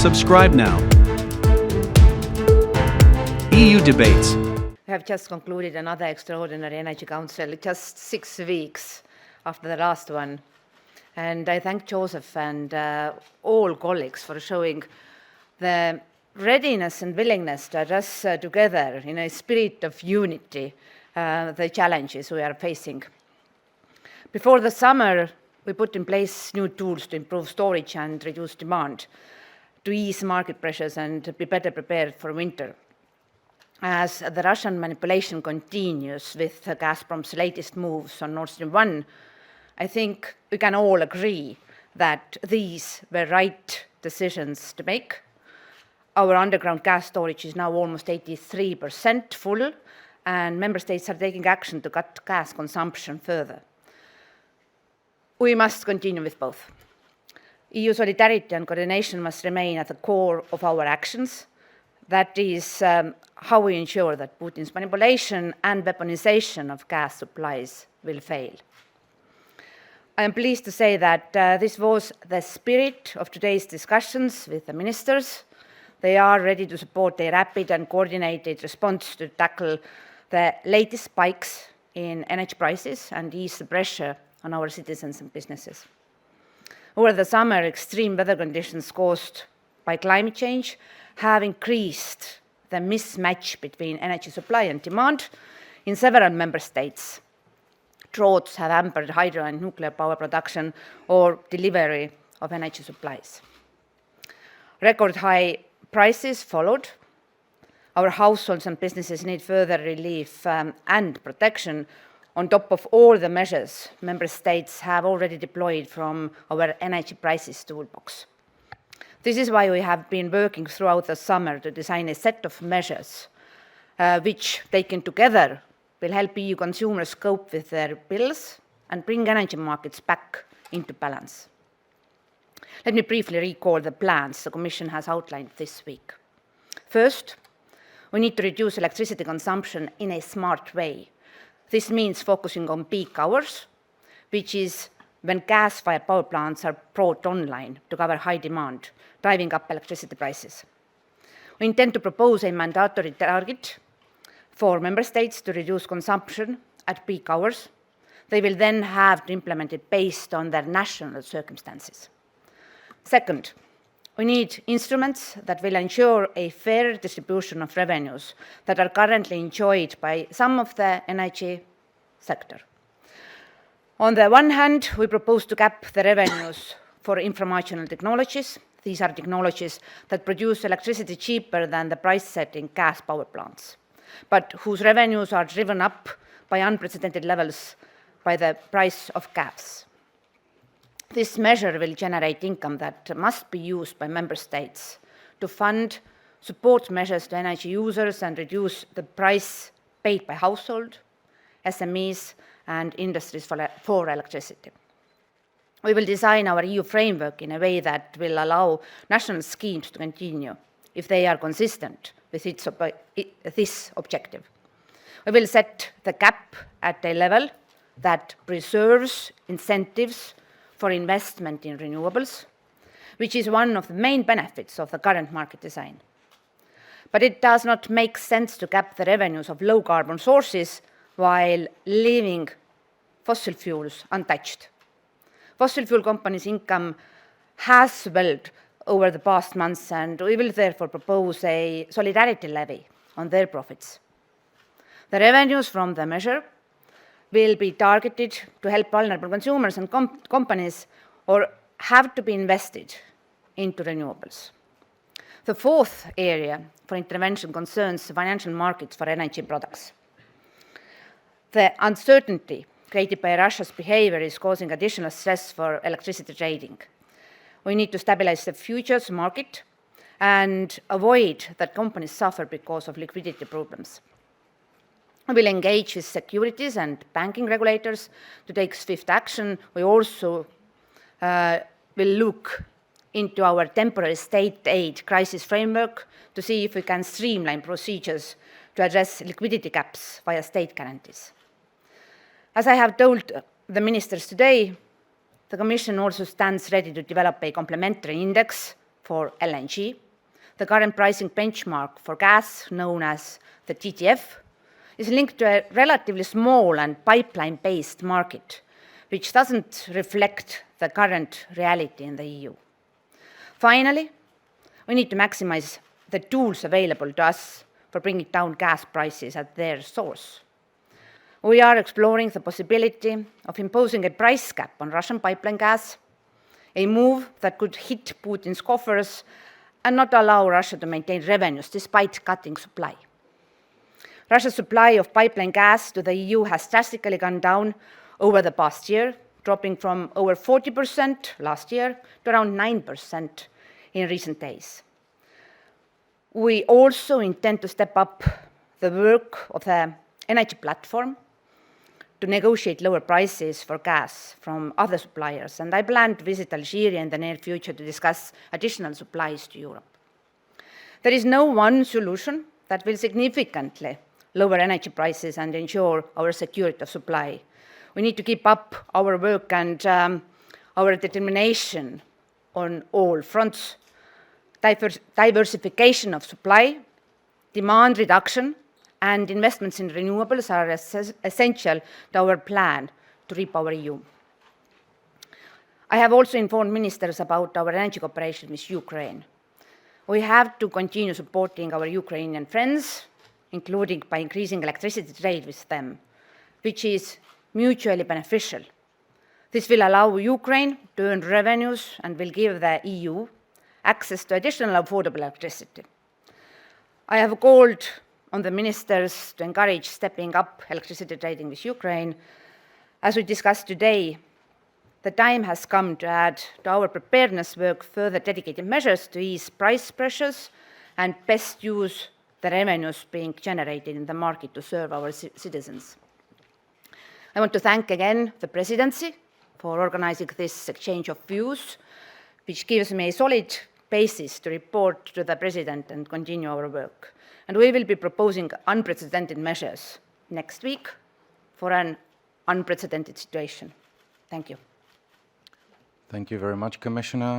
Subscribe now. EU debates. We have just concluded another extraordinary Energy Council, just 6 weeks after the last one. And I thank Joseph and all colleagues for showing the readiness and willingness to address together in a spirit of unity the challenges we are facing. Before the summer, we put in place new tools to improve storage and reduce demand, to ease market pressures and be better prepared for winter. As the Russian manipulation continues with Gazprom's latest moves on Nord Stream 1, I think we can all agree that these were right decisions to make. Our underground gas storage is now almost 83% full, and member states are taking action to cut gas consumption further. We must continue with both. EU solidarity and coordination must remain at the core of our actions. That is how we ensure that Putin's manipulation and weaponization of gas supplies will fail. I am pleased to say that this was the spirit of today's discussions with the ministers. They are ready to support a rapid and coordinated response to tackle the latest spikes in energy prices and ease the pressure on our citizens and businesses. Over the summer, extreme weather conditions caused by climate change have increased the mismatch between energy supply and demand in several member states. Droughts have hampered hydro and nuclear power production or delivery of energy supplies. Record high prices followed. Our households and businesses need further relief and protection on top of all the measures member states have already deployed from our energy prices toolbox. This is why we have been working throughout the summer to design a set of measures which, taken together, will help EU consumers cope with their bills and bring energy markets back into balance. Let me briefly recall the plans the Commission has outlined this week. First, we need to reduce electricity consumption in a smart way. This means focusing on peak hours, which is when gas-fired power plants are brought online to cover high demand, driving up electricity prices. We intend to propose a mandatory target for member states to reduce consumption at peak hours. They will then have to implement it based on their national circumstances. Second, we need instruments that will ensure a fair distribution of revenues that are currently enjoyed by some of the energy sector. On the one hand, we propose to cap the revenues for inframarginal technologies. These are technologies that produce electricity cheaper than the price-setting gas power plants, but whose revenues are driven up by unprecedented levels by the price of gas. This measure will generate income that must be used by member states to fund support measures to energy users and reduce the price paid by households, SMEs, and industries for electricity. We will design our EU framework in a way that will allow national schemes to continue if they are consistent with this objective. We will set the cap at a level that preserves incentives for investment in renewables, which is one of the main benefits of the current market design. But it does not make sense to cap the revenues of low-carbon sources while leaving fossil fuels untouched. Fossil fuel companies' income has swelled over the past months, and we will therefore propose a solidarity levy on their profits. The revenues from the measure will be targeted to help vulnerable consumers and companies or have to be invested into renewables. The fourth area for intervention concerns the financial markets for energy products. The uncertainty created by Russia's behavior is causing additional stress for electricity trading. We need to stabilize the futures market and avoid that companies suffer because of liquidity problems. We will engage with securities and banking regulators to take swift action. We also will look into our temporary state aid crisis framework to see if we can streamline procedures to address liquidity gaps via state guarantees. As I have told the ministers today, the Commission also stands ready to develop a complementary index for LNG. The current pricing benchmark for gas, known as the TTF, is linked to a relatively small and pipeline-based market, which doesn't reflect the current reality in the EU. Finally, we need to maximize the tools available to us for bringing down gas prices at their source. We are exploring the possibility of imposing a price cap on Russian pipeline gas, a move that could hit Putin's coffers and not allow Russia to maintain revenues despite cutting supply. Russia's supply of pipeline gas to the EU has drastically gone down over the past year, dropping from over 40% last year to around 9% in recent days. We also intend to step up the work of the energy platform to negotiate lower prices for gas from other suppliers, and I plan to visit Algeria in the near future to discuss additional supplies to Europe. There is no one solution that will significantly lower energy prices and ensure our security of supply. We need to keep up our work and our determination on all fronts. Diversification of supply, demand reduction, and investments in renewables are essential to our plan to repower EU. I have also informed ministers about our energy cooperation with Ukraine. We have to continue supporting our Ukrainian friends, including by increasing electricity trade with them, which is mutually beneficial. This will allow Ukraine to earn revenues and will give the EU access to additional affordable electricity. I have called on the ministers to encourage stepping up electricity trading with Ukraine. As we discussed today, the time has come to add to our preparedness work further dedicated measures to ease price pressures and best use the revenues being generated in the market to serve our citizens. I want to thank again the Presidency for organizing this exchange of views, which gives me a solid basis to report to the President and continue our work. And we will be proposing unprecedented measures next week for an unprecedented situation. Thank you. Thank you very much, Commissioner.